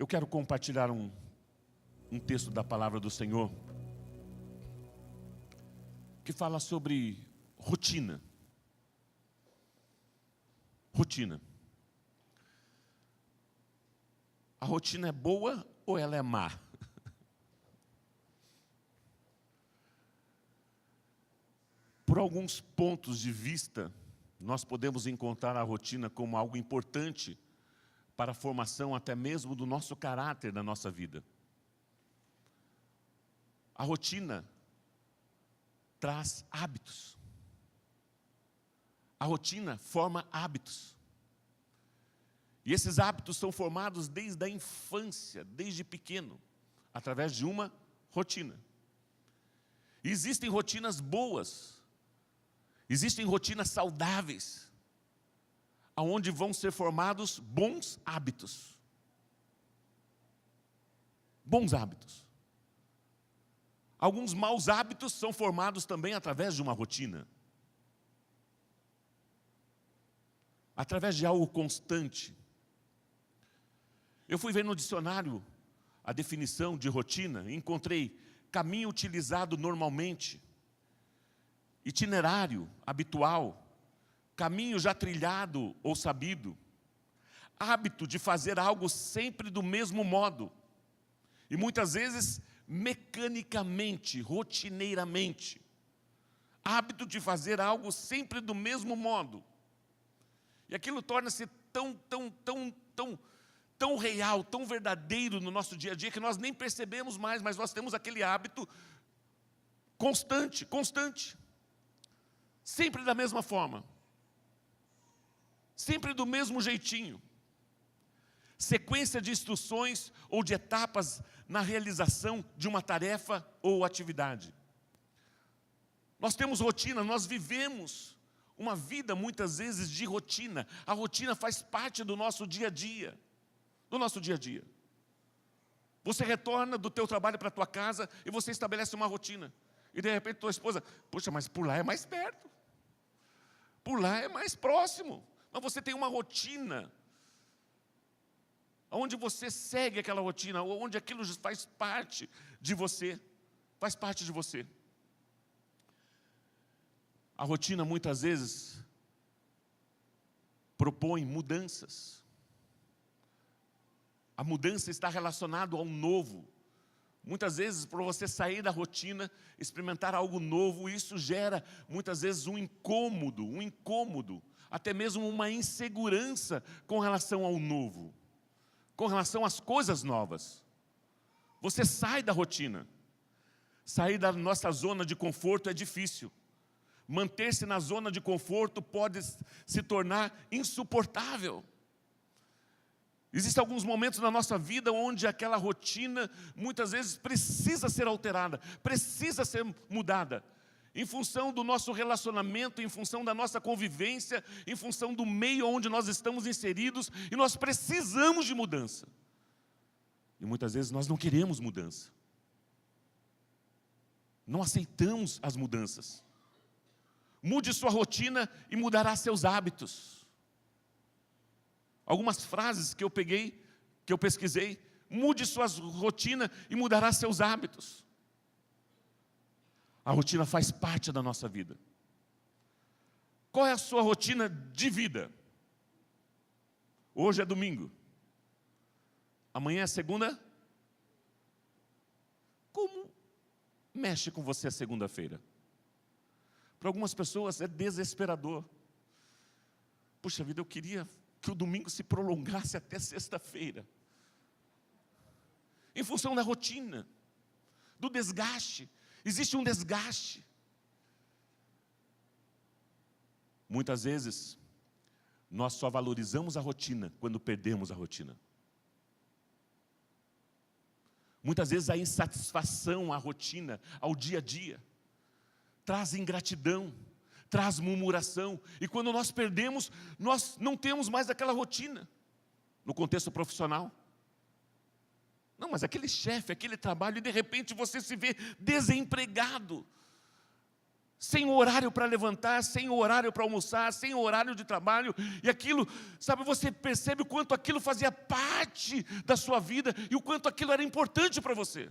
Eu quero compartilhar um texto da palavra do Senhor que fala sobre rotina. Rotina. A rotina é boa ou ela é má? Por alguns pontos de vista, nós podemos encontrar a rotina como algo importante para a formação até mesmo do nosso caráter na nossa vida. A rotina traz hábitos. A rotina forma hábitos. E esses hábitos são formados desde a infância, desde pequeno, através de uma rotina. E existem rotinas boas, existem rotinas saudáveis, aonde vão ser formados bons hábitos. Bons hábitos. Alguns maus hábitos são formados também através de uma rotina. Através de algo constante. Eu fui ver no dicionário a definição de rotina e encontrei caminho utilizado normalmente, itinerário habitual, caminho já trilhado ou sabido, hábito de fazer algo sempre do mesmo modo, e muitas vezes mecanicamente, rotineiramente, hábito de fazer algo sempre do mesmo modo, e aquilo torna-se tão real, tão verdadeiro no nosso dia a dia, que nós nem percebemos mais, mas nós temos aquele hábito constante, sempre da mesma forma, sempre do mesmo jeitinho, sequência de instruções ou de etapas na realização de uma tarefa ou atividade. Nós temos rotina, nós vivemos uma vida muitas vezes de rotina. A rotina faz parte do nosso dia a dia, Você retorna do teu trabalho para a tua casa e você estabelece uma rotina. E de repente tua esposa, poxa, mas por lá é mais perto, por lá é mais próximo. Mas você tem uma rotina, onde você segue aquela rotina, onde aquilo faz parte de você, A rotina muitas vezes propõe mudanças. A mudança está relacionada ao novo. Muitas vezes, para você sair da rotina, experimentar algo novo, isso gera, muitas vezes, um incômodo, até mesmo uma insegurança com relação ao novo, com relação às coisas novas. Você sai da rotina. Sair da nossa zona de conforto é difícil. Manter-se na zona de conforto pode se tornar insuportável. Existem alguns momentos na nossa vida onde aquela rotina, muitas vezes, precisa ser alterada, precisa ser mudada, em função do nosso relacionamento, em função da nossa convivência, em função do meio onde nós estamos inseridos, e nós precisamos de mudança. E muitas vezes nós não queremos mudança. Não aceitamos as mudanças. Mude sua rotina e mudará seus hábitos. Algumas frases que eu peguei, que eu pesquisei, mude sua rotina e mudará seus hábitos. A rotina faz parte da nossa vida. Qual é a sua rotina de vida? Hoje é domingo. Amanhã é segunda? Como mexe com você a segunda-feira? Para algumas pessoas é desesperador. Puxa vida, eu queria que o domingo se prolongasse até sexta-feira. Em função da rotina, do desgaste. Existe um desgaste. Muitas vezes, nós só valorizamos a rotina quando perdemos a rotina. Muitas vezes a insatisfação à rotina, ao dia a dia, traz ingratidão, traz murmuração. E quando nós perdemos, nós não temos mais aquela rotina. No contexto profissional. Não, mas aquele chefe, aquele trabalho, e de repente você se vê desempregado. sem horário para levantar, sem horário para almoçar, sem horário de trabalho, e aquilo, sabe, você percebe o quanto aquilo fazia parte da sua vida, e o quanto aquilo era importante para você.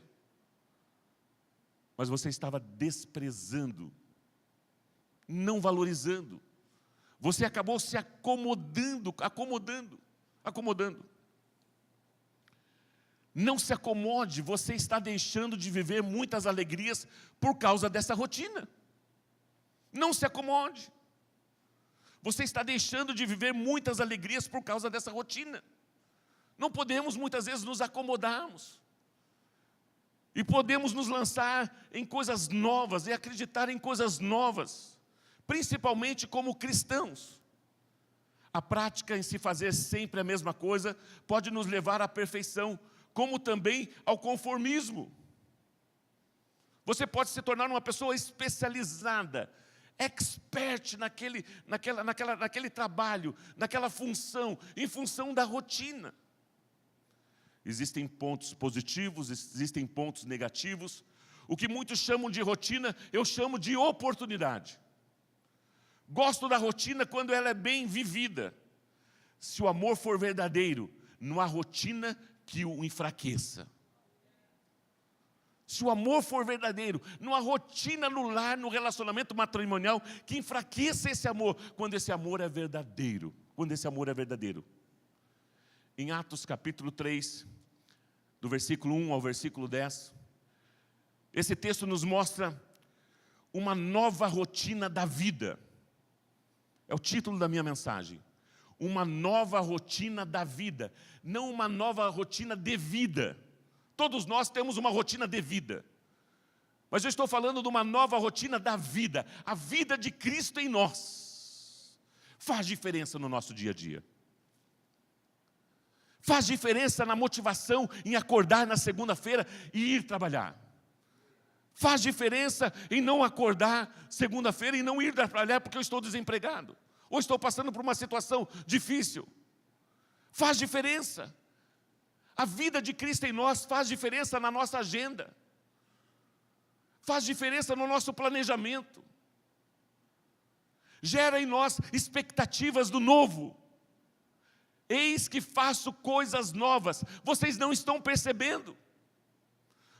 Mas você estava desprezando, não valorizando, você acabou se acomodando. Não se acomode, você está deixando de viver muitas alegrias por causa dessa rotina. Não se acomode. Você está deixando de viver muitas alegrias por causa dessa rotina. Não podemos muitas vezes nos acomodarmos. E podemos nos lançar em coisas novas e acreditar em coisas novas, principalmente como cristãos. A prática em se fazer sempre a mesma coisa pode nos levar à perfeição, como também ao conformismo. Você pode se tornar uma pessoa especializada, expert naquele trabalho, naquela função, em função da rotina. Existem pontos positivos, existem pontos negativos. O que muitos chamam de rotina, eu chamo de oportunidade. Gosto da rotina quando ela é bem vivida. Se o amor for verdadeiro, não há rotina que o enfraqueça. Se o amor for verdadeiro, não há rotina no lar, no relacionamento matrimonial, que enfraqueça esse amor, quando esse amor é verdadeiro. Em Atos capítulo 3, do versículo 1 ao versículo 10, esse texto nos mostra uma nova rotina da vida. É o título da minha mensagem. Uma nova rotina da vida, não uma nova rotina de vida. Todos nós temos uma rotina de vida, mas eu estou falando de uma nova rotina da vida. A vida de Cristo em nós faz diferença no nosso dia a dia. Faz diferença na motivação em acordar na segunda-feira e ir trabalhar. Faz diferença em não acordar segunda-feira e não ir trabalhar porque eu estou desempregado, ou estou passando por uma situação difícil. Faz diferença. A vida de Cristo em nós faz diferença na nossa agenda. Faz diferença no nosso planejamento. Gera em nós expectativas do novo. Eis que faço coisas novas. Vocês não estão percebendo.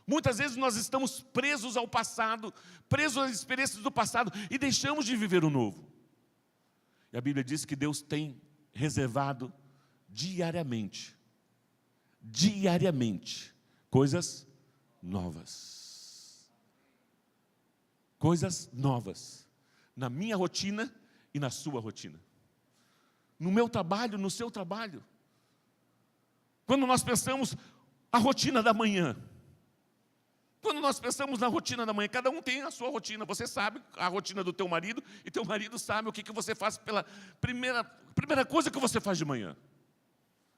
Muitas vezes nós estamos presos ao passado, presos às experiências do passado e deixamos de viver o novo. E a Bíblia diz que Deus tem reservado diariamente, coisas novas. Coisas novas, na minha rotina e na sua rotina. No meu trabalho, no seu trabalho. Quando nós pensamos a rotina da manhã, quando nós pensamos na rotina da manhã, cada um tem a sua rotina. Você sabe a rotina do teu marido, e teu marido sabe o que você faz pela primeira coisa que você faz de manhã.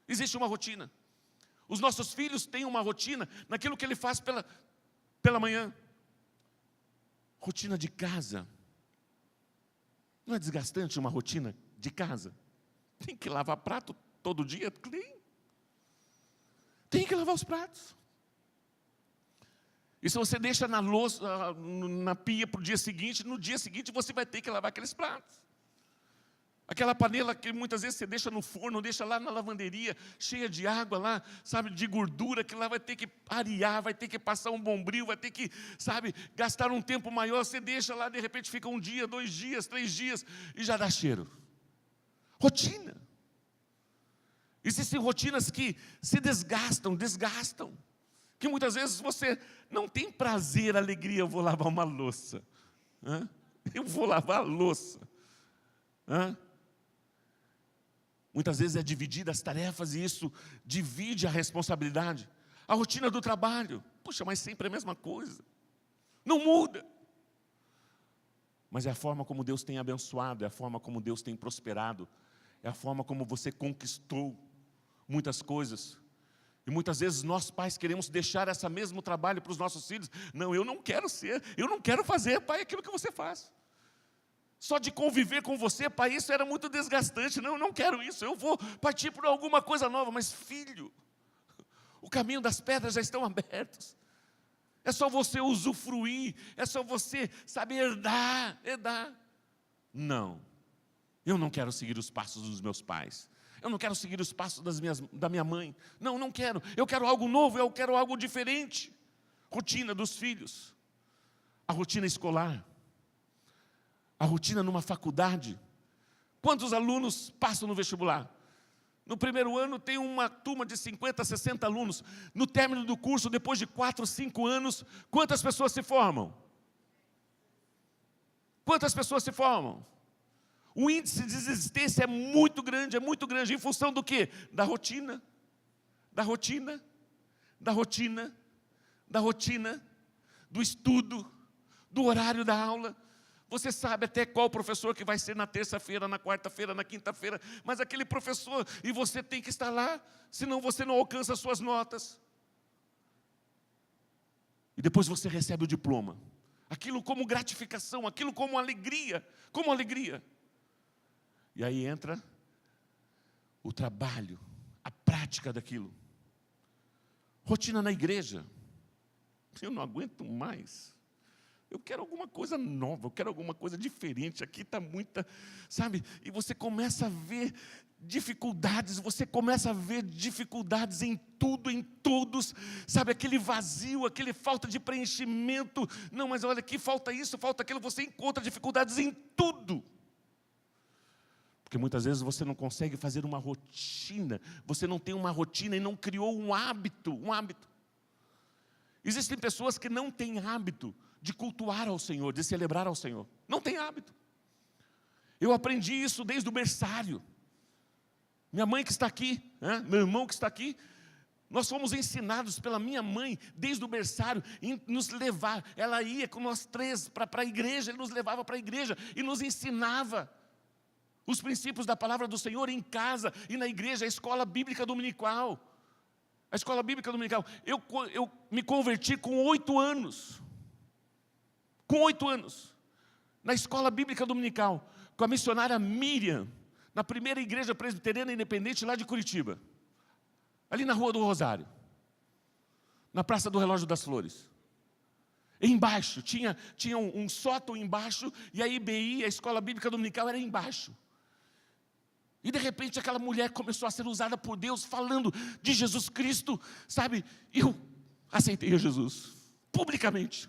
Existe uma rotina. Os nossos filhos têm uma rotina naquilo que ele faz pela manhã. Rotina de casa. Não é desgastante uma rotina de casa? Tem que lavar prato todo dia? Tem que lavar os pratos. E se você deixa na louça, na pia para o dia seguinte, no dia seguinte você vai ter que lavar aqueles pratos. Aquela panela que muitas vezes você deixa no forno, deixa lá na lavanderia, cheia de água lá, sabe, de gordura, que lá vai ter que arear, vai ter que passar um bombril, vai ter que, sabe, gastar um tempo maior. Você deixa lá, de repente fica 1 dia, 2 dias, 3 dias e já dá cheiro. Rotina. Existem rotinas que se desgastam, que muitas vezes você não tem prazer, alegria. Eu vou lavar uma louça. Eu vou lavar a louça. Muitas vezes é dividida as tarefas e isso divide a responsabilidade. A rotina do trabalho. Puxa, mas sempre é a mesma coisa. Não muda. Mas é a forma como Deus tem abençoado, é a forma como Deus tem prosperado, é a forma como você conquistou muitas coisas. E muitas vezes nós pais queremos deixar esse mesmo trabalho para os nossos filhos. Não, eu não quero fazer, pai, aquilo que você faz. Só de conviver com você, pai, isso era muito desgastante. Não, eu não quero isso, eu vou partir por alguma coisa nova. Mas filho, o caminho das pedras já estão abertos. É só você usufruir, é só você saber herdar. Não, eu não quero seguir os passos dos meus pais. Eu não quero seguir os passos da minha mãe. Não quero. Eu quero algo novo, eu quero algo diferente. Rotina dos filhos. A rotina escolar. A rotina numa faculdade. Quantos alunos passam no vestibular? No primeiro ano tem uma turma de 50, 60 alunos. No término do curso, depois de 4, 5 anos, quantas pessoas se formam? Quantas pessoas se formam? O índice de desistência é muito grande, em função do quê? Da rotina, do estudo, do horário da aula. Você sabe até qual professor que vai ser na terça-feira, na quarta-feira, na quinta-feira, mas aquele professor, e você tem que estar lá, senão você não alcança as suas notas. E depois você recebe o diploma. Aquilo como gratificação, aquilo como alegria. E aí entra o trabalho, a prática daquilo. Rotina na igreja. Eu não aguento mais. Eu quero alguma coisa nova, eu quero alguma coisa diferente. Aqui está muita, sabe? E você começa a ver dificuldades, em tudo, em todos, sabe? Aquele vazio, aquele falta de preenchimento. Não, mas olha aqui, falta isso, falta aquilo. Você encontra dificuldades em tudo. Porque muitas vezes você não consegue fazer uma rotina, você não tem uma rotina e não criou um hábito. Existem pessoas que não têm hábito de cultuar ao Senhor, de celebrar ao Senhor. Não tem hábito. Eu aprendi isso desde o berçário. Minha mãe que está aqui, meu irmão que está aqui, nós fomos ensinados pela minha mãe, desde o berçário, em nos levar. Ela ia com nós 3 para a igreja, ele nos levava para a igreja e nos ensinava os princípios da palavra do Senhor em casa e na igreja, a escola bíblica dominical. A escola bíblica dominical. Eu me converti com 8 anos. Na escola bíblica dominical, com a missionária Miriam, na primeira igreja presbiteriana independente lá de Curitiba. Ali na Rua do Rosário. Na Praça do Relógio das Flores. Embaixo, tinha um sótão embaixo, e a IBI, a escola bíblica dominical, era embaixo. E de repente aquela mulher começou a ser usada por Deus, falando de Jesus Cristo, sabe? E eu aceitei a Jesus, publicamente.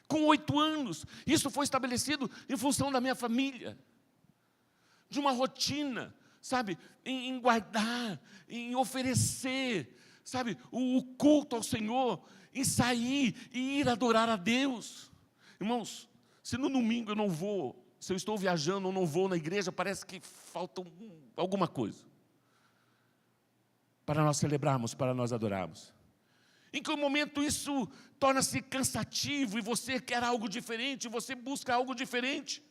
Com 8 anos, isso foi estabelecido em função da minha família. De uma rotina, sabe? Em guardar, em oferecer, sabe? O culto ao Senhor, em sair e ir adorar a Deus. Irmãos, se no domingo eu não vou, se eu estou viajando ou não vou na igreja, parece que falta alguma coisa. Para nós celebrarmos, para nós adorarmos. Em que momento isso torna-se cansativo e você quer algo diferente, você busca algo diferente.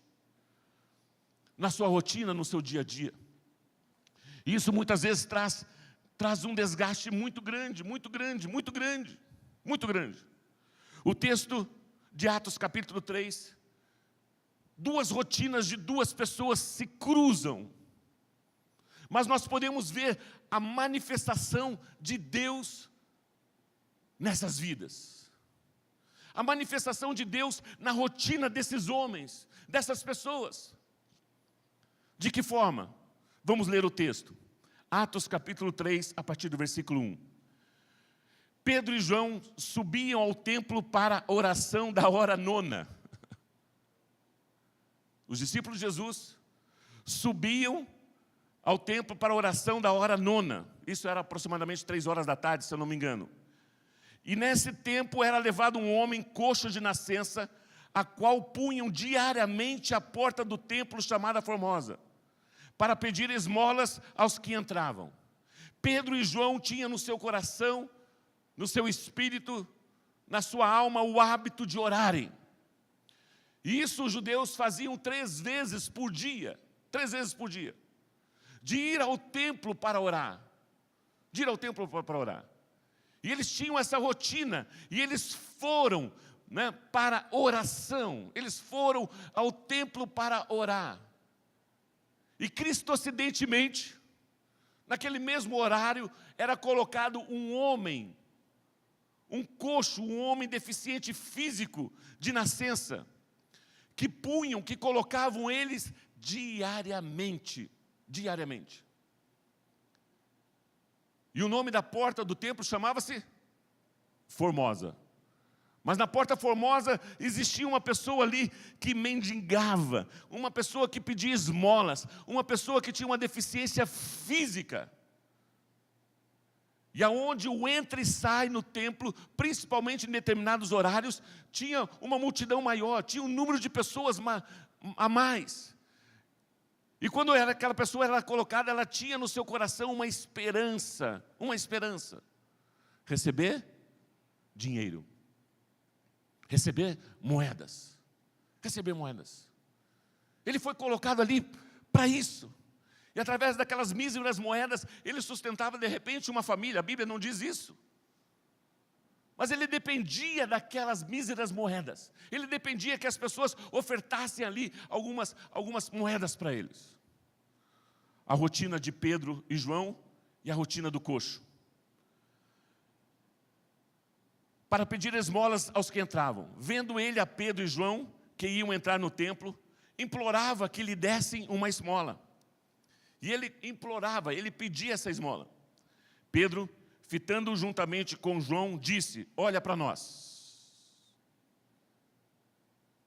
Na sua rotina, no seu dia a dia. E isso muitas vezes traz um desgaste muito grande. O texto de Atos capítulo 3, 2 rotinas de 2 pessoas se cruzam. Mas nós podemos ver a manifestação de Deus nessas vidas. A manifestação de Deus na rotina desses homens, dessas pessoas. De que forma? Vamos ler o texto. Atos capítulo 3, a partir do versículo 1. Pedro e João subiam ao templo para a oração da hora 9. Os discípulos de Jesus subiam ao templo para a oração da hora 9. Isso era aproximadamente 3 horas da tarde, se eu não me engano. E nesse tempo era levado um homem coxo de nascença, a qual punham diariamente à porta do templo chamada Formosa, para pedir esmolas aos que entravam. Pedro e João tinham no seu coração, no seu espírito, na sua alma, o hábito de orarem. E isso os judeus faziam 3 vezes por dia. 3 vezes por dia. De ir ao templo para orar. E eles tinham essa rotina. E eles foram, para oração. Eles foram ao templo para orar. E cristocidentemente, naquele mesmo horário, era colocado um homem, um coxo, um homem deficiente físico de nascença, que colocavam eles diariamente. E o nome da porta do templo chamava-se Formosa. Mas na Porta Formosa existia uma pessoa ali que mendigava, uma pessoa que pedia esmolas, uma pessoa que tinha uma deficiência física. E aonde o entra e sai no templo, principalmente em determinados horários, tinha uma multidão maior, tinha um número de pessoas a mais. E quando aquela pessoa era colocada, ela tinha no seu coração uma esperança. Receber dinheiro. Receber moedas. Ele foi colocado ali para isso. E através daquelas míseras moedas, ele sustentava de repente uma família. A Bíblia não diz isso. Mas ele dependia daquelas míseras moedas. Ele dependia que as pessoas ofertassem ali algumas moedas para eles. A rotina de Pedro e João e a rotina do coxo. Para pedir esmolas aos que entravam. Vendo ele a Pedro e João, que iam entrar no templo, implorava que lhe dessem uma esmola. E ele implorava, ele pedia essa esmola. Pedro, fitando juntamente com João, disse: olha para nós.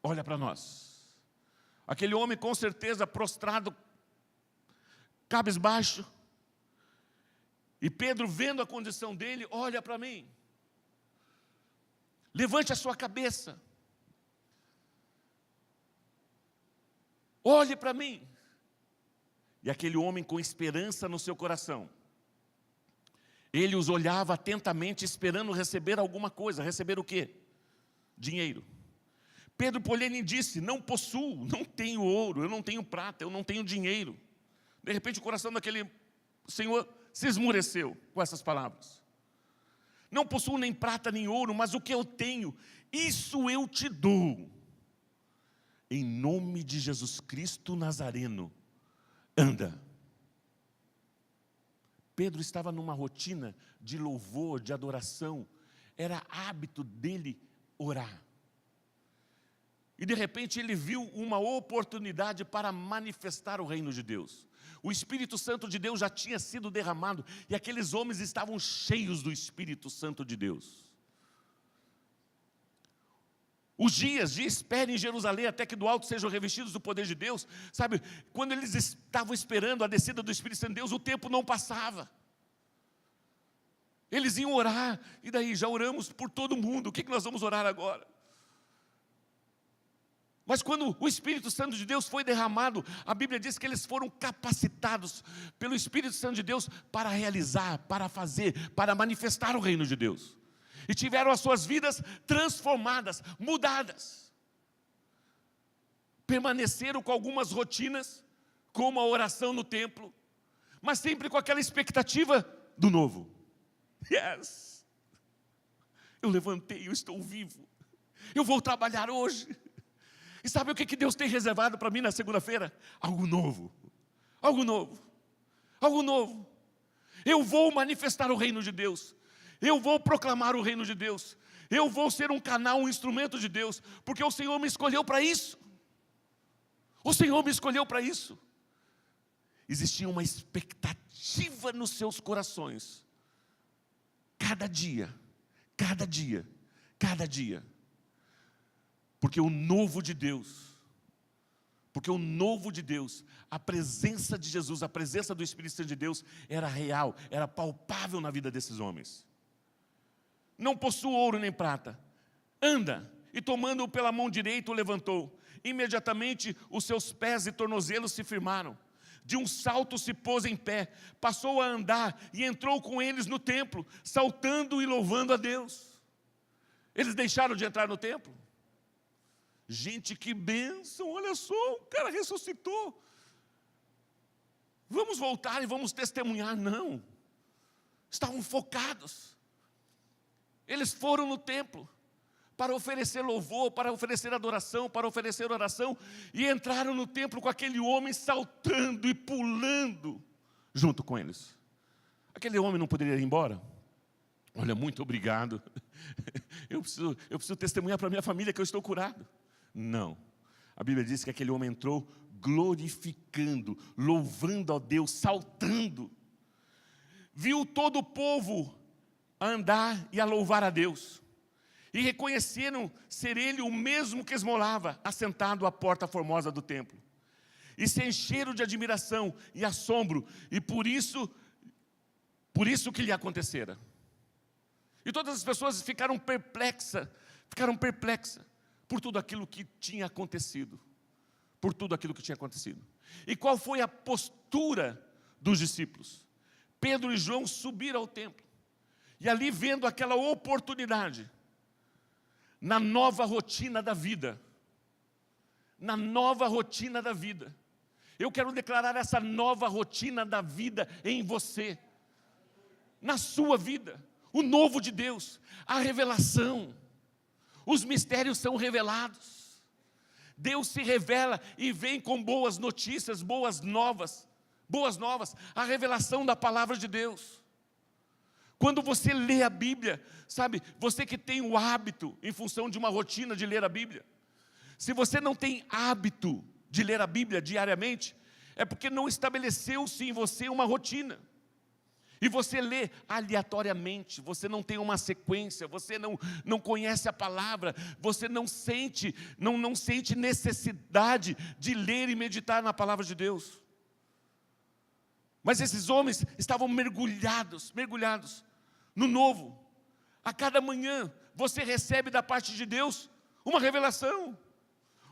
Olha para nós. Aquele homem com certeza prostrado, cabisbaixo. E Pedro, vendo a condição dele, olha para mim. Levante a sua cabeça. Olhe para mim. E aquele homem com esperança no seu coração, ele os olhava atentamente, esperando receber alguma coisa. Receber o quê? Dinheiro. Pedro, porém, disse: não possuo, não tenho ouro, eu não tenho prata, eu não tenho dinheiro. De repente o coração daquele senhor se esmureceu com essas palavras. Não possuo nem prata nem ouro, mas o que eu tenho, isso eu te dou. Em nome de Jesus Cristo Nazareno, anda. Pedro estava numa rotina de louvor, de adoração. Era hábito dele orar. E de repente ele viu uma oportunidade para manifestar o reino de Deus. O Espírito Santo de Deus já tinha sido derramado e aqueles homens estavam cheios do Espírito Santo de Deus. Os dias de espera em Jerusalém até que do alto sejam revestidos do poder de Deus, sabe, quando eles estavam esperando a descida do Espírito Santo de Deus, o tempo não passava. Eles iam orar, e daí já oramos por todo mundo, o que nós vamos orar agora? Mas quando o Espírito Santo de Deus foi derramado, a Bíblia diz que eles foram capacitados pelo Espírito Santo de Deus para realizar, para fazer, para manifestar o reino de Deus. E tiveram as suas vidas transformadas, mudadas. Permaneceram com algumas rotinas, como a oração no templo, mas sempre com aquela expectativa do novo. Yes! Eu levantei, eu estou vivo. Eu vou trabalhar hoje. E sabe o que Deus tem reservado para mim na segunda-feira? Algo novo. Algo novo. Algo novo. Eu vou manifestar o reino de Deus. Eu vou proclamar o reino de Deus. Eu vou ser um canal, um instrumento de Deus. Porque o Senhor me escolheu para isso. O Senhor me escolheu para isso. Existia uma expectativa nos seus corações. Cada dia. Porque o novo de Deus, a presença de Jesus, a presença do Espírito Santo de Deus era real, era palpável na vida desses homens. Não possuo ouro nem prata. Anda, e tomando-o pela mão direita o levantou. Imediatamente os seus pés e tornozelos se firmaram. De um salto se pôs em pé, passou a andar e entrou com eles no templo, saltando e louvando a Deus. Eles deixaram de entrar no templo? Gente, que bênção, olha só, o cara ressuscitou. Vamos voltar e vamos testemunhar. Não, estavam focados. Eles foram no templo para oferecer louvor, para oferecer adoração, para oferecer oração, e entraram no templo com aquele homem saltando e pulando junto com eles. Aquele homem não poderia ir embora? Olha, muito obrigado. Eu preciso testemunhar para a minha família que eu estou curado. Não. A Bíblia diz que aquele homem entrou glorificando, louvando a Deus, saltando. Viu todo o povo a andar e a louvar a Deus. E reconheceram ser ele o mesmo que esmolava, assentado à porta formosa do templo. E se encheram de admiração e assombro, e por isso que lhe acontecera. E todas as pessoas ficaram perplexas por tudo aquilo que tinha acontecido. Por tudo aquilo que tinha acontecido. E qual foi a postura dos discípulos? Pedro e João subiram ao templo. E ali, vendo aquela oportunidade, na nova rotina da vida, eu quero declarar essa nova rotina da vida em você, na sua vida, o novo de Deus, a revelação, os mistérios são revelados, Deus se revela e vem com boas notícias, boas novas, a revelação da palavra de Deus. Quando você lê a Bíblia, sabe, você que tem o hábito, em função de uma rotina de ler a Bíblia, se você não tem hábito de ler a Bíblia diariamente, é porque não estabeleceu-se em você uma rotina. E você lê aleatoriamente, você não tem uma sequência, você não conhece a palavra, você não sente necessidade de ler e meditar na palavra de Deus. Mas esses homens estavam mergulhados no novo. A cada manhã você recebe da parte de Deus uma revelação,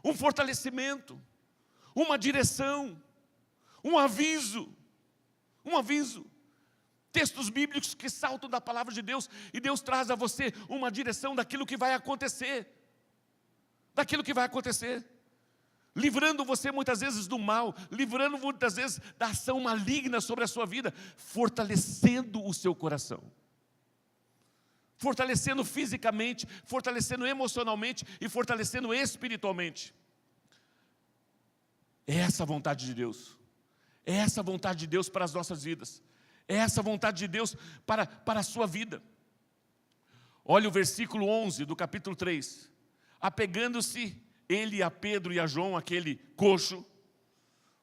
um fortalecimento, uma direção, um aviso. Textos bíblicos que saltam da palavra de Deus, e Deus traz a você uma direção daquilo que vai acontecer, livrando você muitas vezes do mal, livrando muitas vezes da ação maligna sobre a sua vida, fortalecendo o seu coração, fortalecendo fisicamente, fortalecendo emocionalmente e fortalecendo espiritualmente. É essa a vontade de Deus, é essa a vontade de Deus para as nossas vidas, é essa a vontade de Deus para a sua vida. Olha o versículo 11 do capítulo 3. Apegando-se ele a Pedro e a João, aquele coxo,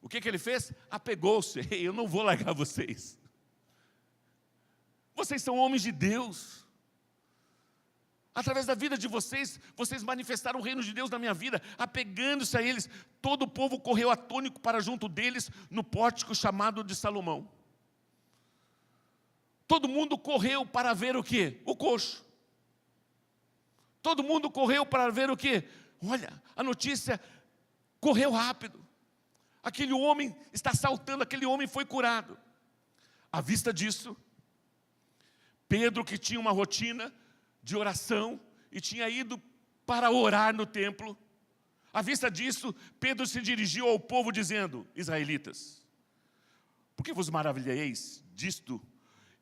o que ele fez? Apegou-se. Eu não vou largar vocês. Vocês são homens de Deus. Através da vida de vocês, vocês manifestaram o reino de Deus na minha vida. Apegando-se a eles, todo o povo correu atônito para junto deles, no pórtico chamado de Salomão. Todo mundo correu para ver o quê? O coxo. Todo mundo correu para ver o quê? Olha, a notícia correu rápido. Aquele homem está saltando, aquele homem foi curado. À vista disso, Pedro, que tinha uma rotina de oração e tinha ido para orar no templo, à vista disso, Pedro se dirigiu ao povo dizendo: israelitas, por que vos maravilheis disto?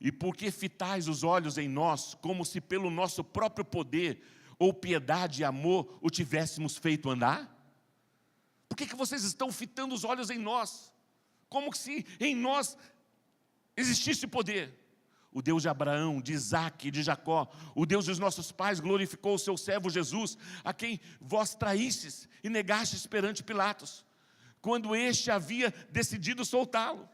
E por que fitais os olhos em nós, como se pelo nosso próprio poder, ou piedade e amor, o tivéssemos feito andar? Por que vocês estão fitando os olhos em nós? Como se em nós existisse poder. O Deus de Abraão, de Isaque e de Jacó, o Deus dos nossos pais, glorificou o seu servo Jesus, a quem vós traístes e negastes perante Pilatos, quando este havia decidido soltá-lo.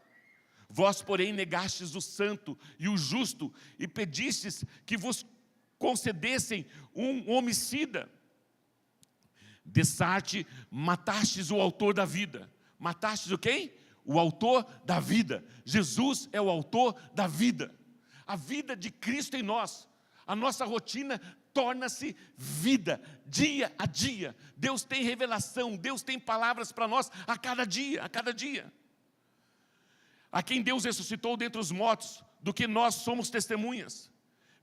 Vós, porém, negastes o santo e o justo, e pedistes que vos concedessem um homicida. Dessarte, matastes o autor da vida. Matastes o quem? O autor da vida. Jesus é o autor da vida. A vida de Cristo em nós. A nossa rotina torna-se vida, dia a dia. Deus tem revelação, Deus tem palavras para nós a cada dia, A quem Deus ressuscitou dentre os mortos, do que nós somos testemunhas.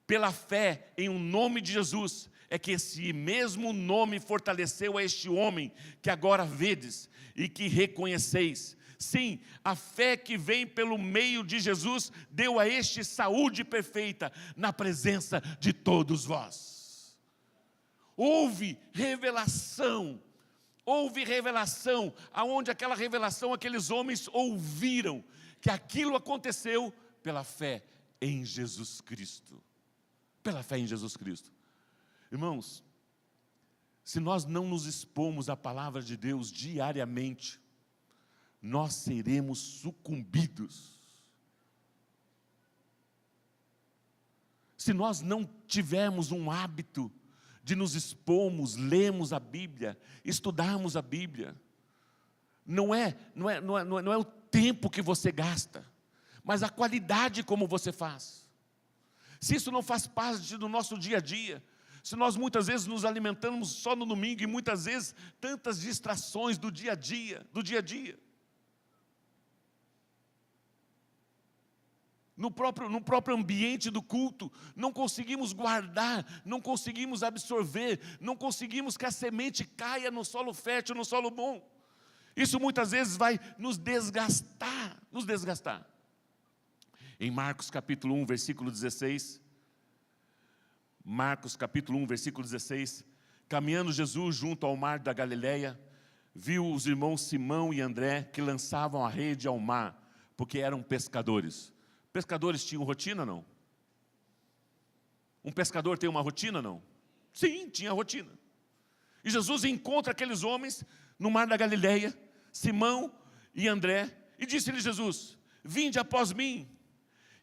Pela fé em um nome de Jesus, é que esse mesmo nome fortaleceu a este homem que agora vedes e que reconheceis. Sim, a fé que vem pelo meio de Jesus deu a este saúde perfeita na presença de todos vós. Houve revelação, aonde aquela revelação, aqueles homens ouviram que aquilo aconteceu pela fé em Jesus Cristo. Pela fé em Jesus Cristo. Irmãos, se nós não nos expomos à palavra de Deus diariamente, nós seremos sucumbidos. Se nós não tivermos um hábito de nos expormos, lermos a Bíblia, estudarmos a Bíblia, não é o tempo que você gasta, mas a qualidade como você faz. Se isso não faz parte do nosso dia a dia, se nós muitas vezes nos alimentamos só no domingo e muitas vezes tantas distrações do dia a dia, no próprio ambiente do culto, não conseguimos guardar, não conseguimos absorver, não conseguimos que a semente caia no solo fértil, no solo bom. Isso muitas vezes vai nos desgastar. Em Marcos capítulo 1, versículo 16, caminhando Jesus junto ao mar da Galileia, viu os irmãos Simão e André que lançavam a rede ao mar, porque eram pescadores. Pescadores tinham rotina, não? Um pescador tem uma rotina, não? Sim, tinha rotina. E Jesus encontra aqueles homens no mar da Galileia, Simão e André, e disse-lhe Jesus: vinde após mim,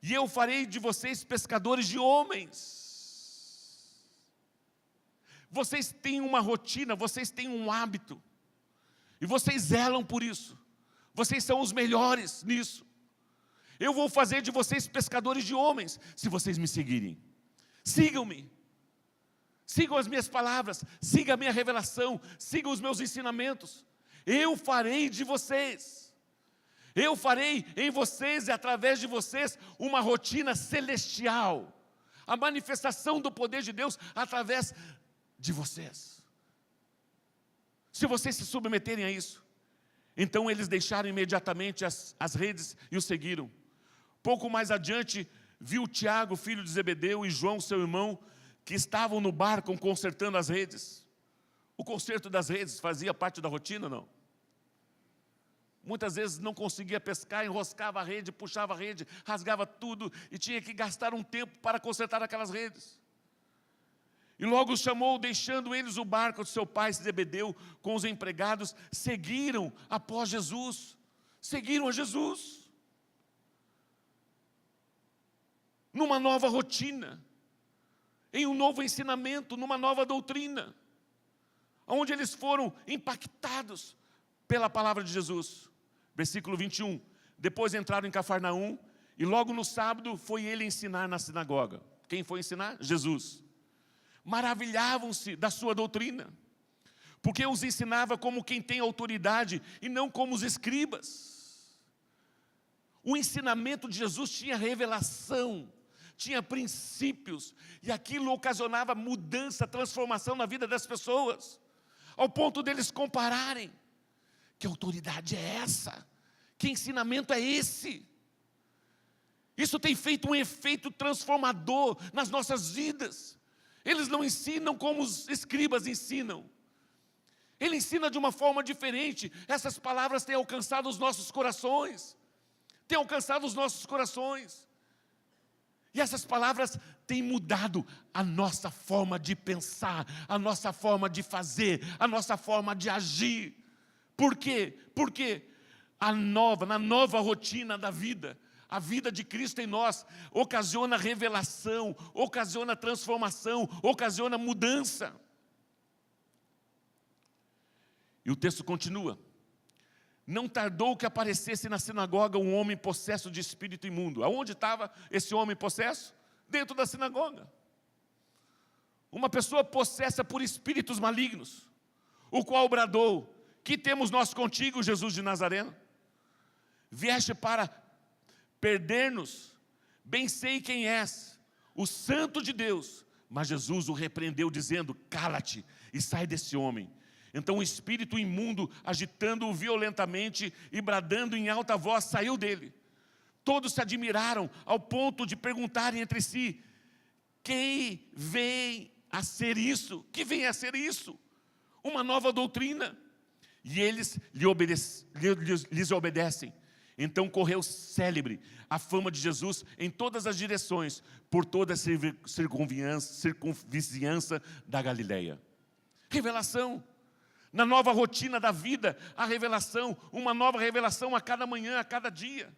e eu farei de vocês pescadores de homens. Vocês têm uma rotina, vocês têm um hábito, e vocês zelam por isso. Vocês são os melhores nisso. Eu vou fazer de vocês pescadores de homens, se vocês me seguirem. Sigam-me. Sigam as minhas palavras, sigam a minha revelação, sigam os meus ensinamentos. Eu farei de vocês. Eu farei em vocês e através de vocês uma rotina celestial. A manifestação do poder de Deus através de vocês. Se vocês se submeterem a isso. Então eles deixaram imediatamente as redes e o seguiram. Pouco mais adiante, viu Tiago, filho de Zebedeu, e João, seu irmão, que estavam no barco consertando as redes. O conserto das redes fazia parte da rotina, não? Muitas vezes não conseguia pescar, enroscava a rede, puxava a rede, rasgava tudo, e tinha que gastar um tempo para consertar aquelas redes. E logo os chamou, deixando eles o barco de seu pai Zebedeu com os empregados, seguiram após Jesus, seguiram a Jesus. Numa nova rotina, em um novo ensinamento, numa nova doutrina, onde eles foram impactados pela palavra de Jesus. Versículo 21, depois entraram em Cafarnaum, e logo no sábado foi ele ensinar na sinagoga. Quem foi ensinar? Jesus. Maravilhavam-se da sua doutrina, porque os ensinava como quem tem autoridade, e não como os escribas. O ensinamento de Jesus tinha revelação, tinha princípios, e aquilo ocasionava mudança, transformação na vida das pessoas, ao ponto deles compararem. Que autoridade é essa? Que ensinamento é esse? Isso tem feito um efeito transformador nas nossas vidas. Eles não ensinam como os escribas ensinam. Ele ensina de uma forma diferente. Essas palavras têm alcançado os nossos corações. Têm alcançado os nossos corações. E essas palavras têm mudado a nossa forma de pensar, a nossa forma de fazer, a nossa forma de agir. Por quê? Porque na nova rotina da vida, a vida de Cristo em nós ocasiona revelação, ocasiona transformação, ocasiona mudança. E o texto continua. Não tardou que aparecesse na sinagoga um homem possesso de espírito imundo. Aonde estava esse homem possesso? Dentro da sinagoga. Uma pessoa possessa por espíritos malignos, o qual bradou: que temos nós contigo, Jesus de Nazaré? Vieste para perder-nos? Bem sei quem és, o Santo de Deus. Mas Jesus o repreendeu, dizendo: cala-te e sai desse homem. Então o espírito imundo, agitando-o violentamente e bradando em alta voz, saiu dele. Todos se admiraram ao ponto de perguntarem entre si: quem vem a ser isso? Que vem a ser isso? Uma nova doutrina. E eles lhes obedecem. Então correu célebre a fama de Jesus em todas as direções, por toda a circunvizinhança da Galileia. Revelação. Na nova rotina da vida, a revelação, uma nova revelação a cada manhã, a cada dia.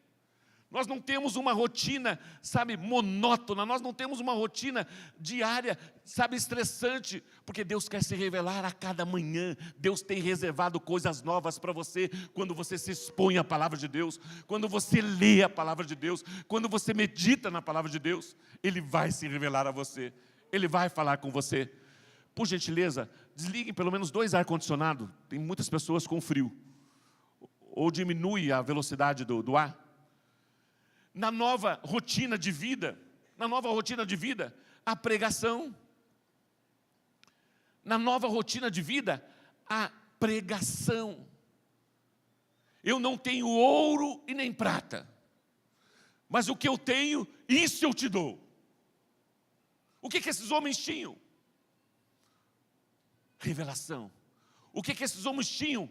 Nós não temos uma rotina, sabe, monótona, nós não temos uma rotina diária, sabe, estressante, porque Deus quer se revelar a cada manhã. Deus tem reservado coisas novas para você, quando você se expõe à palavra de Deus, quando você lê a palavra de Deus, quando você medita na palavra de Deus, Ele vai se revelar a você, Ele vai falar com você. Por gentileza, desliguem pelo menos 2 ar-condicionado, tem muitas pessoas com frio, ou diminui a velocidade do ar. Na nova rotina de vida, a pregação. Na nova rotina de vida, a pregação. Eu não tenho ouro e nem prata, mas o que eu tenho, isso eu te dou. O que esses homens tinham? Revelação. O que esses homens tinham?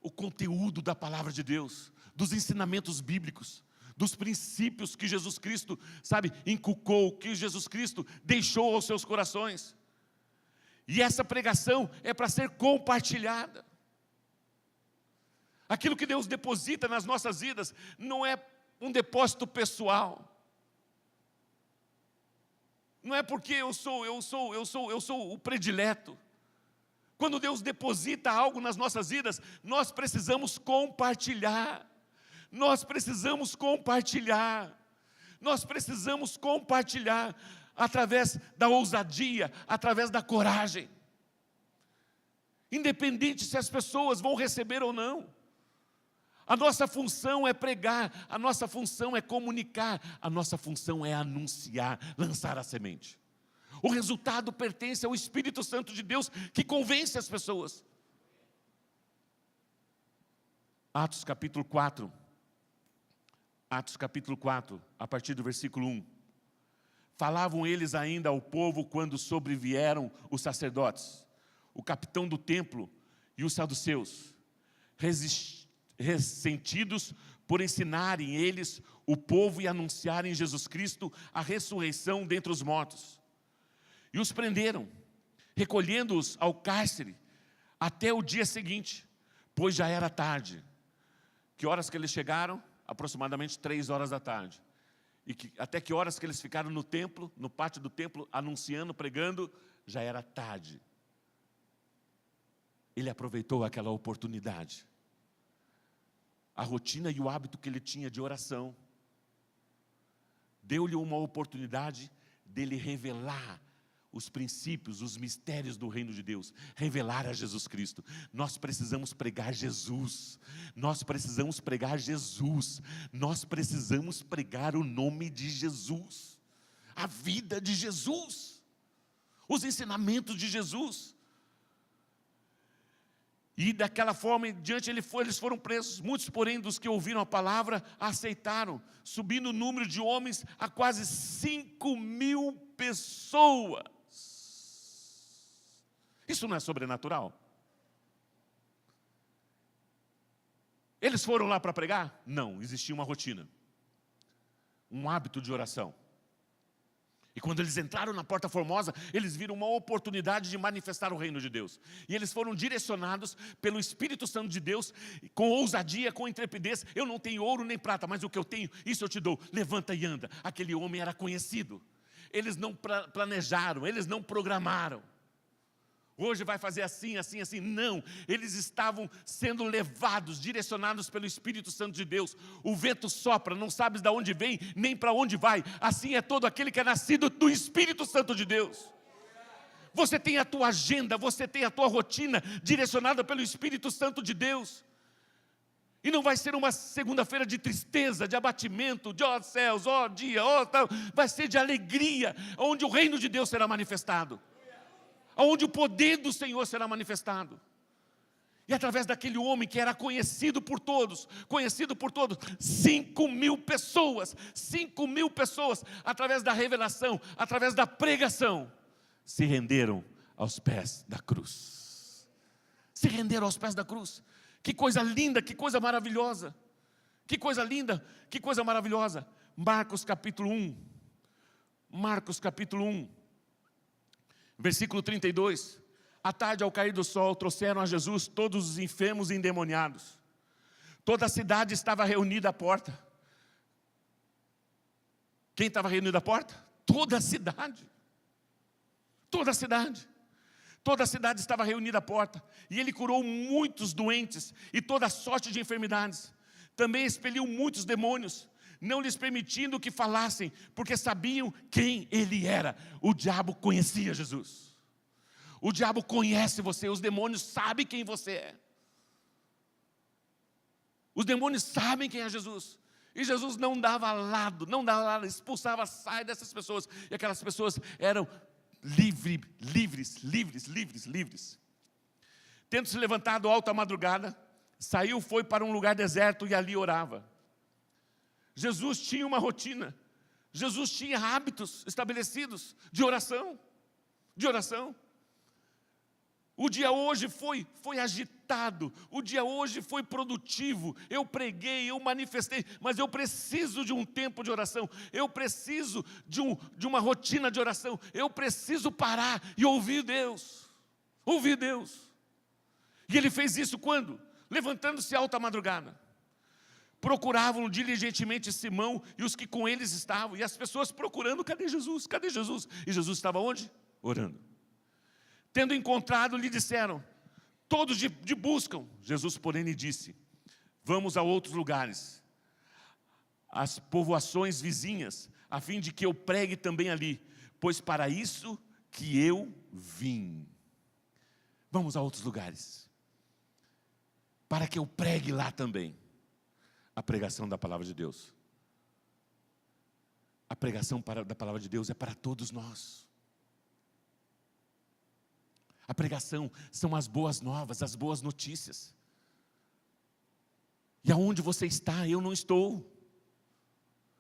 O conteúdo da palavra de Deus, dos ensinamentos bíblicos, dos princípios que Jesus Cristo, sabe, inculcou, que Jesus Cristo deixou aos seus corações. E essa pregação é para ser compartilhada. Aquilo que Deus deposita nas nossas vidas não é um depósito pessoal. Não é porque eu sou o predileto. Quando Deus deposita algo nas nossas vidas, nós precisamos compartilhar. Nós precisamos compartilhar. Nós precisamos compartilhar através da ousadia, através da coragem. Independente se as pessoas vão receber ou não. A nossa função é pregar, a nossa função é comunicar, a nossa função é anunciar, lançar a semente. O resultado pertence ao Espírito Santo de Deus, que convence as pessoas. Atos capítulo 4, a partir do versículo 1. Falavam eles ainda ao povo quando sobrevieram os sacerdotes, o capitão do templo e os saduceus, ressentidos por ensinarem eles o povo e anunciarem Jesus Cristo a ressurreição dentre os mortos. E os prenderam, recolhendo-os ao cárcere até o dia seguinte, pois já era tarde. Que horas que eles chegaram? Aproximadamente 3 horas da tarde. E até que horas que eles ficaram no templo, no pátio do templo, anunciando, pregando? Já era tarde. Ele aproveitou aquela oportunidade. A rotina e o hábito que ele tinha de oração deu-lhe uma oportunidade dele revelar os princípios, os mistérios do reino de Deus, revelar a Jesus Cristo. Nós precisamos pregar Jesus, nós precisamos pregar Jesus, nós precisamos pregar o nome de Jesus, a vida de Jesus, os ensinamentos de Jesus. E daquela forma em diante eles foram presos. Muitos, porém, dos que ouviram a palavra, aceitaram, subindo o número de homens a quase 5.000 pessoas. Isso não é sobrenatural? Eles foram lá para pregar? Não, existia uma rotina, um hábito de oração. E quando eles entraram na Porta Formosa, eles viram uma oportunidade de manifestar o reino de Deus. E eles foram direcionados pelo Espírito Santo de Deus, com ousadia, com intrepidez. Eu não tenho ouro nem prata, mas o que eu tenho, isso eu te dou. Levanta e anda. Aquele homem era conhecido. Eles não planejaram, eles não programaram. Hoje vai fazer assim, assim, assim. Não, eles estavam sendo levados, direcionados pelo Espírito Santo de Deus. O vento sopra, não sabes de onde vem, nem para onde vai. Assim é todo aquele que é nascido do Espírito Santo de Deus. Você tem a tua agenda, você tem a tua rotina direcionada pelo Espírito Santo de Deus. E não vai ser uma segunda-feira de tristeza, de abatimento, de ó céus, ó dia, ó tal. Vai ser de alegria, onde o reino de Deus será manifestado, onde o poder do Senhor será manifestado. E através daquele homem que era conhecido por todos, 5.000 pessoas, 5.000 pessoas, através da revelação, através da pregação, se renderam aos pés da cruz. Se renderam aos pés da cruz. Que coisa linda, que coisa maravilhosa. Que coisa linda, que coisa maravilhosa. Marcos capítulo 1. Marcos capítulo 1. Versículo 32. À tarde, ao cair do sol, trouxeram a Jesus todos os enfermos e endemoniados. Toda a cidade estava reunida à porta. Quem estava reunido à porta? Toda a cidade. Toda a cidade. Toda a cidade estava reunida à porta. E ele curou muitos doentes e toda sorte de enfermidades. Também expeliu muitos demônios, não lhes permitindo que falassem, porque sabiam quem ele era. O diabo conhecia Jesus. O diabo conhece você, os demônios sabem quem você é. Os demônios sabem quem é Jesus. E Jesus não dava lado, expulsava, sai dessas pessoas. E aquelas pessoas eram livres. Tendo se levantado alta madrugada, saiu, foi para um lugar deserto e ali orava. Jesus tinha uma rotina. Jesus tinha hábitos estabelecidos de oração. O dia hoje foi agitado, o dia hoje foi produtivo, eu preguei, eu manifestei, mas eu preciso de um tempo de oração, eu preciso de uma rotina de oração, eu preciso parar e ouvir Deus. E ele fez isso quando? Levantando-se alta madrugada. Procuravam diligentemente Simão e os que com eles estavam, e as pessoas procurando, cadê Jesus? E Jesus estava onde? Orando. Tendo encontrado, lhe disseram, todos de buscam. Jesus, porém, lhe disse, vamos a outros lugares, às povoações vizinhas, a fim de que eu pregue também ali, pois para isso que eu vim. Vamos a outros lugares, para que eu pregue lá também. A pregação da palavra de Deus. A pregação da palavra de Deus é para todos nós. A pregação são as boas novas, as boas notícias. E aonde você está, eu não estou.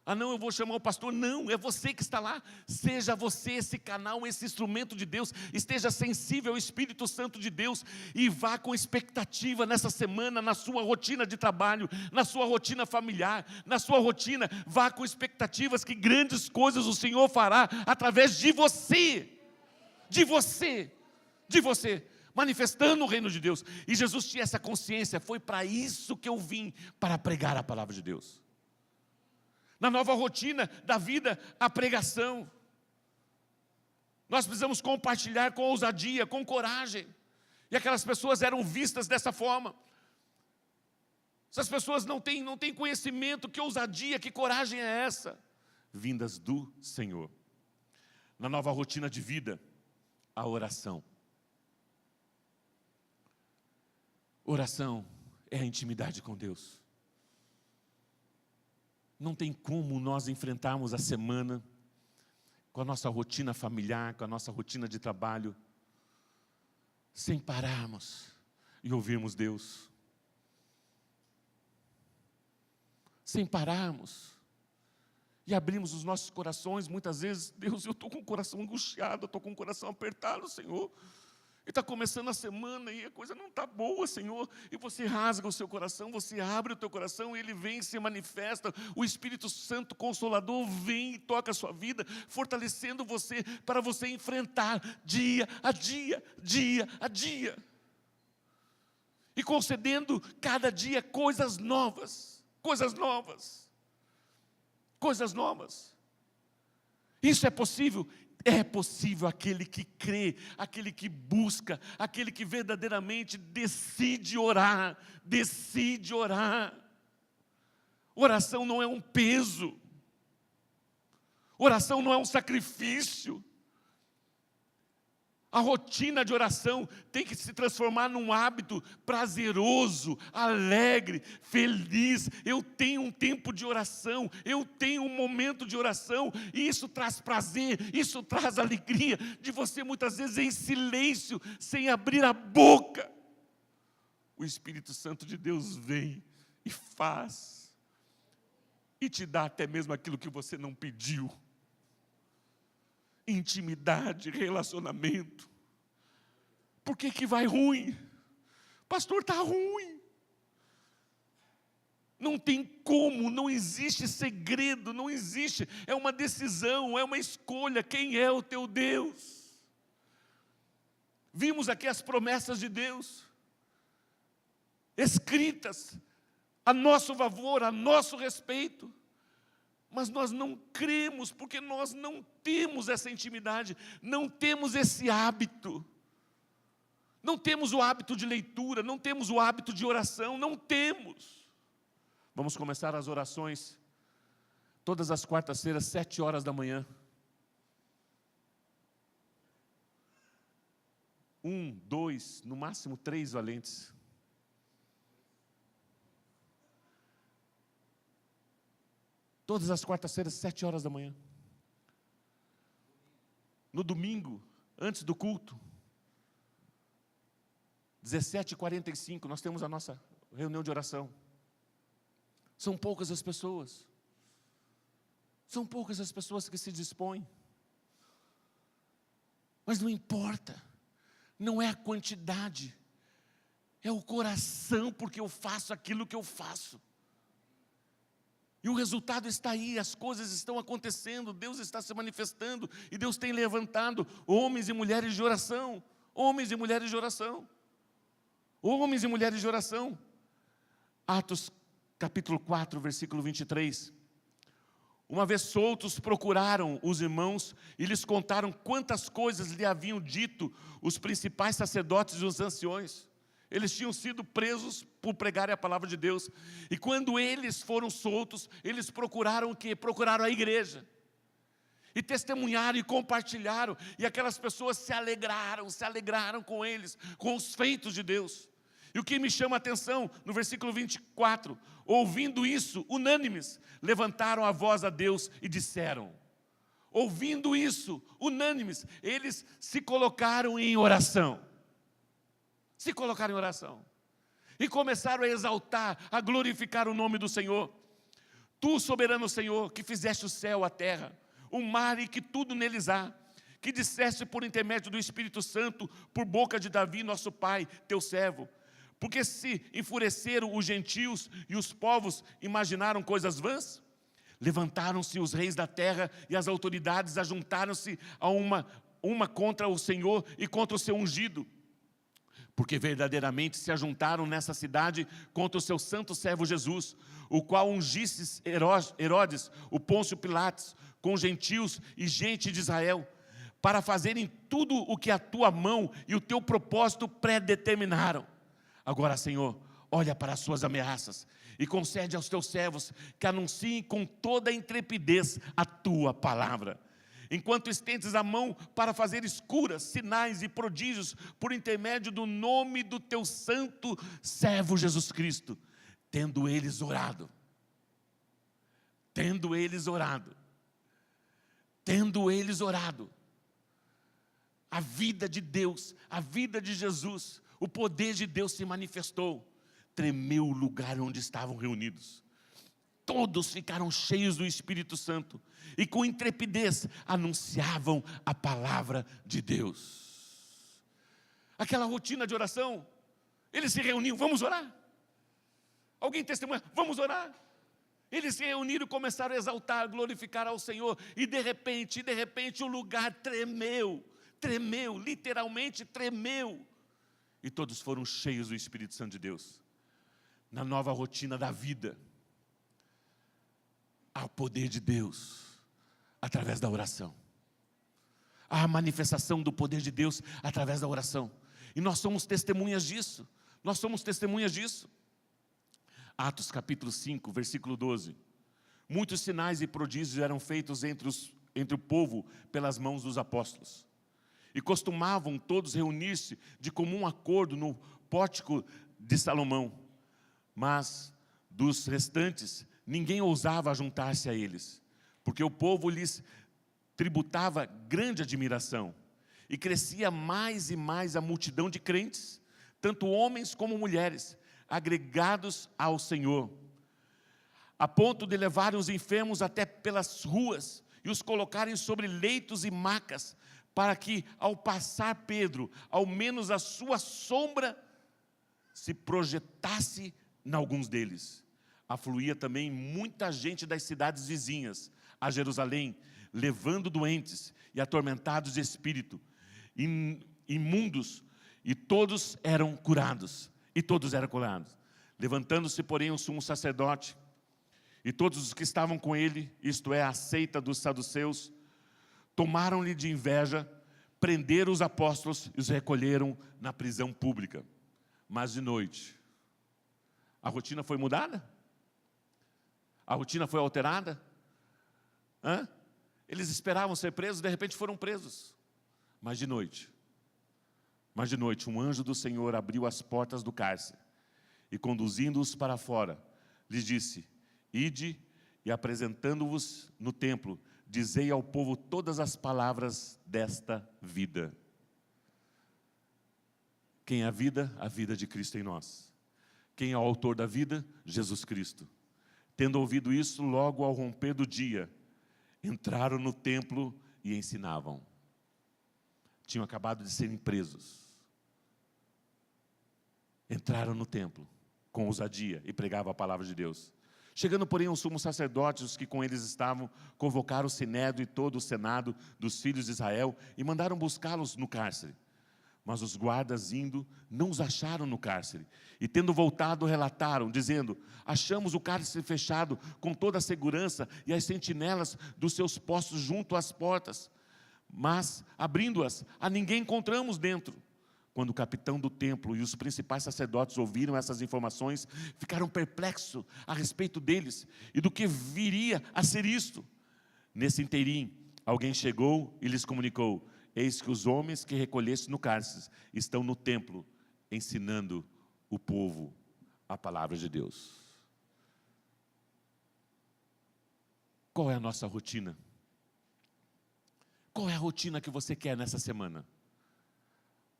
Ah não, eu vou chamar o pastor. Não, é você que está lá. Seja você esse canal, esse instrumento de Deus. Esteja sensível ao Espírito Santo de Deus. E vá com expectativa nessa semana, na sua rotina de trabalho, na sua rotina familiar, na sua rotina. Vá com expectativas que grandes coisas o Senhor fará através de você. Manifestando o reino de Deus. E Jesus tinha essa consciência, foi para isso que eu vim, para pregar a palavra de Deus. Na nova rotina da vida, a pregação. Nós precisamos compartilhar com ousadia, com coragem. E aquelas pessoas eram vistas dessa forma. Essas pessoas não têm conhecimento, que ousadia, que coragem é essa? Vindas do Senhor. Na nova rotina de vida, a oração. Oração é a intimidade com Deus. Não tem como nós enfrentarmos a semana com a nossa rotina familiar, com a nossa rotina de trabalho, sem pararmos e ouvirmos Deus. Sem pararmos e abrirmos os nossos corações. Muitas vezes, Deus, eu estou com o coração angustiado, eu estou com o coração apertado, Senhor. E está começando a semana e a coisa não está boa, Senhor. E você rasga o seu coração, você abre o teu coração e ele vem e se manifesta. O Espírito Santo Consolador vem e toca a sua vida, fortalecendo você para você enfrentar dia a dia. E concedendo cada dia coisas novas. Isso é possível? É possível aquele que crê, aquele que busca, aquele que verdadeiramente decide orar. Oração não é um peso. Oração não é um sacrifício. A rotina de oração tem que se transformar num hábito prazeroso, alegre, feliz. Eu tenho um tempo de oração, eu tenho um momento de oração, e isso traz prazer, isso traz alegria, de você muitas vezes em silêncio, sem abrir a boca. O Espírito Santo de Deus vem e faz, e te dá até mesmo aquilo que você não pediu. Intimidade, relacionamento. Por que vai ruim? Pastor, está ruim. Não tem como, não existe segredo, não existe, é uma decisão, é uma escolha, quem é o teu Deus? Vimos aqui as promessas de Deus, escritas a nosso favor, a nosso respeito, mas nós não cremos, porque nós não temos essa intimidade, não temos esse hábito, não temos o hábito de leitura, não temos o hábito de oração, não temos. Vamos começar as orações, todas as quartas-feiras, 7 horas da manhã. 1, 2, no máximo 3 valentes. Todas as quartas-feiras, 7 horas da manhã. No domingo, antes do culto, 17h45, nós temos a nossa reunião de oração. São poucas as pessoas. São poucas as pessoas que se dispõem. Mas não importa. Não é a quantidade. É o coração, porque eu faço aquilo que eu faço. E o resultado está aí, as coisas estão acontecendo, Deus está se manifestando, e Deus tem levantado homens e mulheres de oração, homens e mulheres de oração, homens e mulheres de oração. Atos capítulo 4, versículo 23. Uma vez soltos, procuraram os irmãos e lhes contaram quantas coisas lhe haviam dito os principais sacerdotes e os anciões. Eles tinham sido presos por pregarem a palavra de Deus. E quando eles foram soltos, eles procuraram o quê? Procuraram a igreja. E testemunharam e compartilharam. E aquelas pessoas se alegraram com eles, com os feitos de Deus. E o que me chama a atenção, no versículo 24, ouvindo isso, unânimes, levantaram a voz a Deus e disseram. Ouvindo isso, unânimes, eles se colocaram em oração. Se colocaram em oração. E começaram a exaltar, a glorificar o nome do Senhor. Tu, soberano Senhor, que fizeste o céu, a terra, o mar e que tudo neles há, que disseste por intermédio do Espírito Santo, por boca de Davi, nosso pai, teu servo. Porque se enfureceram os gentios e os povos imaginaram coisas vãs? Levantaram-se os reis da terra e as autoridades ajuntaram-se a uma contra o Senhor e contra o seu ungido. Porque verdadeiramente se ajuntaram nessa cidade contra o seu santo servo Jesus, o qual ungisse Herodes, o Pôncio Pilatos, com gentios e gente de Israel, para fazerem tudo o que a tua mão e o teu propósito predeterminaram. Agora, Senhor, olha para as suas ameaças e concede aos teus servos que anunciem com toda a intrepidez a tua palavra. Enquanto estendes a mão para fazer curas, sinais e prodígios por intermédio do nome do teu santo servo Jesus Cristo, tendo eles orado, a vida de Deus, a vida de Jesus, o poder de Deus se manifestou, tremeu o lugar onde estavam reunidos. Todos ficaram cheios do Espírito Santo e com intrepidez anunciavam a palavra de Deus. Aquela rotina de oração, eles se reuniam, vamos orar. Alguém testemunha, vamos orar. Eles se reuniram e começaram a exaltar, glorificar ao Senhor. E de repente o lugar tremeu, literalmente tremeu. E todos foram cheios do Espírito Santo de Deus. Na nova rotina da vida, há o poder de Deus através da oração. Há a manifestação do poder de Deus através da oração. E nós somos testemunhas disso. Atos capítulo 5, versículo 12. Muitos sinais e prodígios eram feitos entre o povo pelas mãos dos apóstolos. E costumavam todos reunir-se de comum acordo no pórtico de Salomão. Mas dos restantes, ninguém ousava juntar-se a eles, porque o povo lhes tributava grande admiração. E crescia mais e mais a multidão de crentes, tanto homens como mulheres, agregados ao Senhor, a ponto de levarem os enfermos até pelas ruas e os colocarem sobre leitos e macas, para que, ao passar Pedro, ao menos a sua sombra se projetasse em alguns deles. afluía também muita gente das cidades vizinhas a Jerusalém, levando doentes e atormentados de espírito, imundos, e todos eram curados. Levantando-se, porém, o sumo sacerdote e todos os que estavam com ele, isto é, a seita dos saduceus, tomaram-lhe de inveja, prenderam os apóstolos e os recolheram na prisão pública. Mas de noite, a rotina foi mudada? A rotina foi alterada? Eles esperavam ser presos, de repente foram presos. Mas de noite, um anjo do Senhor abriu as portas do cárcere e, conduzindo-os para fora, lhes disse: ide e, apresentando-vos no templo, dizei ao povo todas as palavras desta vida. Quem é a vida? A vida de Cristo em nós. Quem é o autor da vida? Jesus Cristo. Tendo ouvido isso, logo ao romper do dia, entraram no templo e ensinavam. Tinham acabado de serem presos. Entraram no templo com ousadia e pregavam a palavra de Deus. Chegando, porém, ao sumo sacerdote, os que com eles estavam, convocaram o sinédrio e todo o senado dos filhos de Israel e mandaram buscá-los no cárcere. Mas os guardas, indo, não os acharam no cárcere. E tendo voltado, relataram, dizendo: achamos o cárcere fechado com toda a segurança e as sentinelas dos seus postos junto às portas. Mas, abrindo-as, a ninguém encontramos dentro. Quando o capitão do templo e os principais sacerdotes ouviram essas informações, ficaram perplexos a respeito deles e do que viria a ser isto. Nesse inteirinho, alguém chegou e lhes comunicou: eis que os homens que recolheste no cárcere estão no templo, ensinando o povo a palavra de Deus. Qual é a nossa rotina? Qual é a rotina que você quer nessa semana?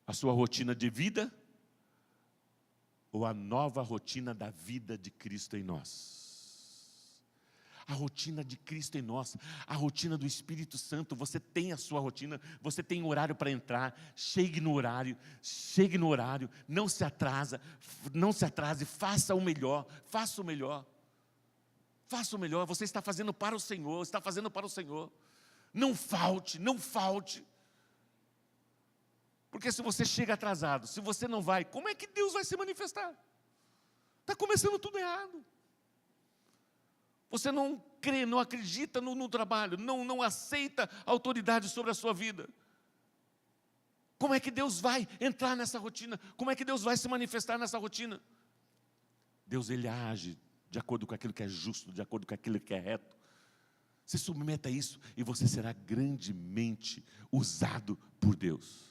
A sua rotina de vida ou a nova rotina da vida de Cristo em nós? A rotina de Cristo em nós, a rotina do Espírito Santo. Você tem a sua rotina, você tem horário para entrar. Chegue no horário, não se atrase, faça o melhor. Você está fazendo para o Senhor, Não falte. Porque se você chega atrasado, se você não vai, como é que Deus vai se manifestar? Está começando tudo errado. Você não crê, não acredita no trabalho, não aceita a autoridade sobre a sua vida. Como é que Deus vai entrar nessa rotina? Como é que Deus vai se manifestar nessa rotina? Deus, Ele age de acordo com aquilo que é justo, de acordo com aquilo que é reto. Se submeta a isso e você será grandemente usado por Deus.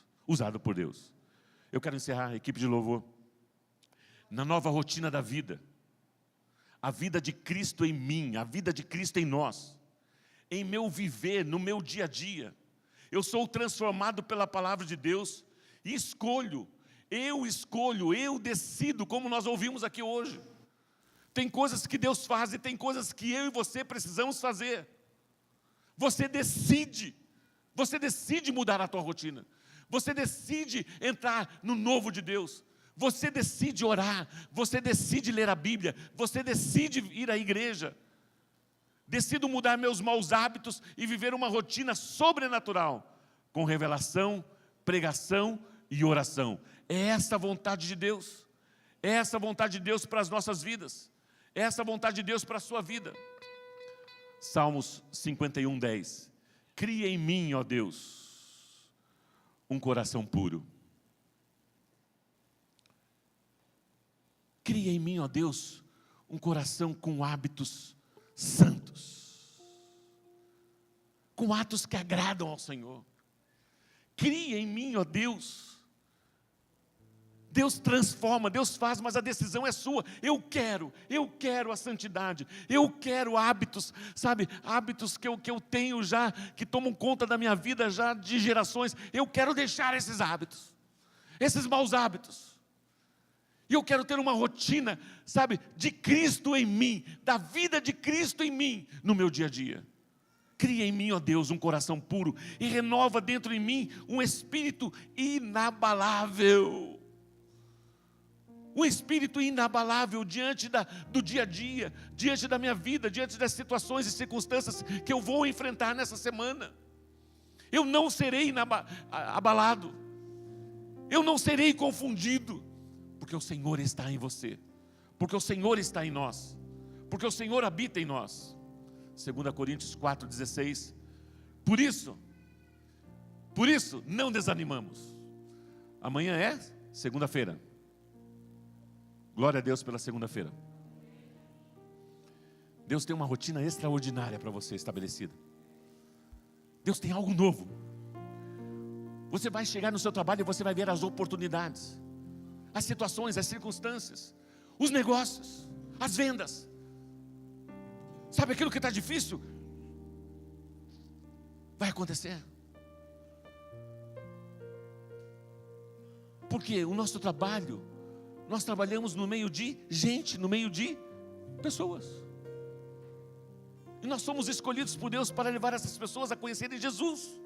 Eu quero encerrar, equipe de louvor, na nova rotina da vida. A vida de Cristo em mim, a vida de Cristo em nós. Em meu viver, no meu dia a dia. Eu sou transformado pela palavra de Deus e eu decido, como nós ouvimos aqui hoje. Tem coisas que Deus faz e tem coisas que eu e você precisamos fazer. Você decide mudar a tua rotina. Você decide entrar no novo de Deus. Você decide orar. Você decide ler a Bíblia. Você decide ir à igreja. Decido mudar meus maus hábitos e viver uma rotina sobrenatural, com revelação, pregação e oração. É essa a vontade de Deus. É essa a vontade de Deus para as nossas vidas. É essa a vontade de Deus para a sua vida. Salmos 51:10. Cria em mim, ó Deus, um coração puro. Cria em mim, ó Deus, um coração com hábitos santos, com atos que agradam ao Senhor. Cria em mim, ó Deus. Deus transforma, Deus faz, mas a decisão é sua. Eu quero a santidade. Eu quero hábitos, hábitos que eu tenho já, que tomam conta da minha vida já de gerações. Eu quero deixar esses hábitos, esses maus hábitos. E eu quero ter uma rotina, de Cristo em mim, da vida de Cristo em mim, no meu dia a dia. Cria em mim, ó Deus, um coração puro e renova dentro de mim um espírito inabalável. um espírito inabalável diante do dia a dia, diante da minha vida, diante das situações e circunstâncias que eu vou enfrentar nessa semana. Eu não serei abalado, eu não serei confundido, porque o Senhor está em você, porque o Senhor está em nós, porque o Senhor habita em nós. 2 Coríntios 4,16. Por isso, não desanimamos. Amanhã é segunda-feira. Glória a Deus pela segunda-feira. Deus tem uma rotina extraordinária para você estabelecida. Deus tem algo novo. Você vai chegar no seu trabalho e você vai ver as oportunidades, as situações, as circunstâncias, os negócios, as vendas. Sabe aquilo que está difícil? Vai acontecer. Porque o nosso trabalho, nós trabalhamos no meio de gente, no meio de pessoas. E nós somos escolhidos por Deus para levar essas pessoas a conhecerem Jesus.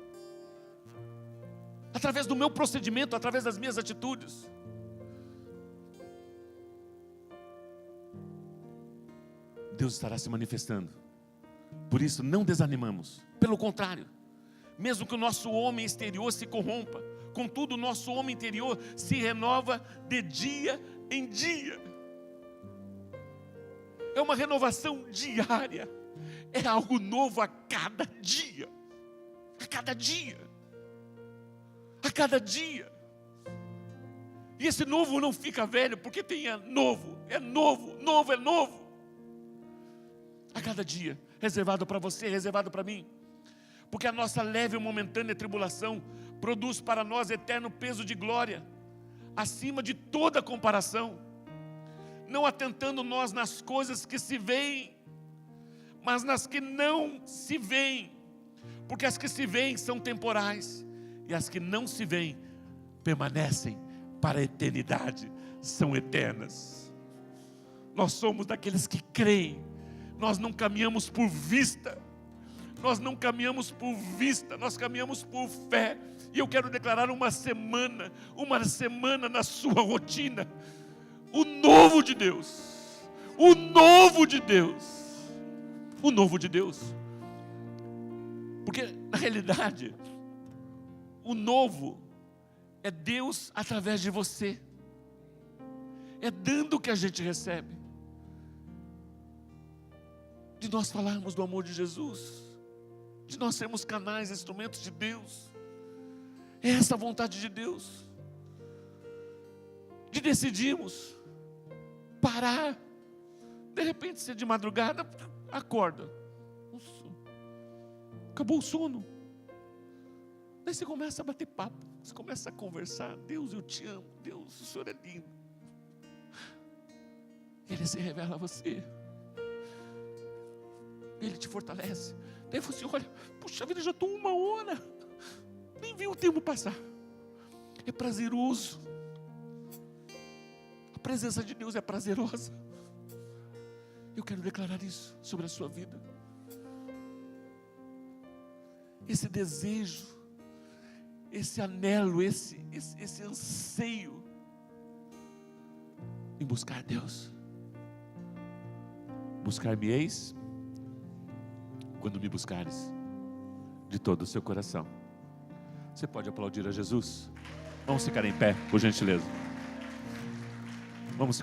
Através do meu procedimento, através das minhas atitudes. Deus estará se manifestando. Por isso não desanimamos. Pelo contrário, mesmo que o nosso homem exterior se corrompa, contudo o nosso homem interior se renova de dia em dia. É uma renovação diária. É algo novo a cada dia. A cada dia. A cada dia. E esse novo não fica velho, porque tem novo. É novo, novo é novo. A cada dia, reservado para você, reservado para mim. Porque a nossa leve e momentânea tribulação produz para nós eterno peso de glória, acima de toda comparação. Não atentando nós nas coisas que se veem, mas nas que não se veem. Porque as que se veem são temporais, e as que não se veem permanecem para a eternidade, são eternas. Nós somos daqueles que creem. Nós não caminhamos por vista, nós não caminhamos por vista, nós caminhamos por fé. E eu quero declarar uma semana na sua rotina, o novo de Deus, o novo de Deus, o novo de Deus. Porque na realidade, o novo é Deus através de você, é dando que a gente recebe. De nós falarmos do amor de Jesus, de nós sermos canais, instrumentos de Deus. É essa a vontade de Deus. De decidirmos parar. De repente, você de madrugada acorda, acabou o sono. Daí você começa a bater papo, você começa a conversar. Deus, eu te amo. Deus, o Senhor é lindo. Ele se revela a você. Ele te fortalece. Daí você olha, puxa vida, já estou 1 hora, nem vi o tempo passar. É prazeroso. A presença de Deus é prazerosa. Eu quero declarar isso sobre a sua vida. Esse desejo, esse anelo, esse anseio em buscar Deus. Buscar-me-eis quando me buscares de todo o seu coração. Você pode aplaudir a Jesus? Vamos ficar em pé, por gentileza. Vamos ficar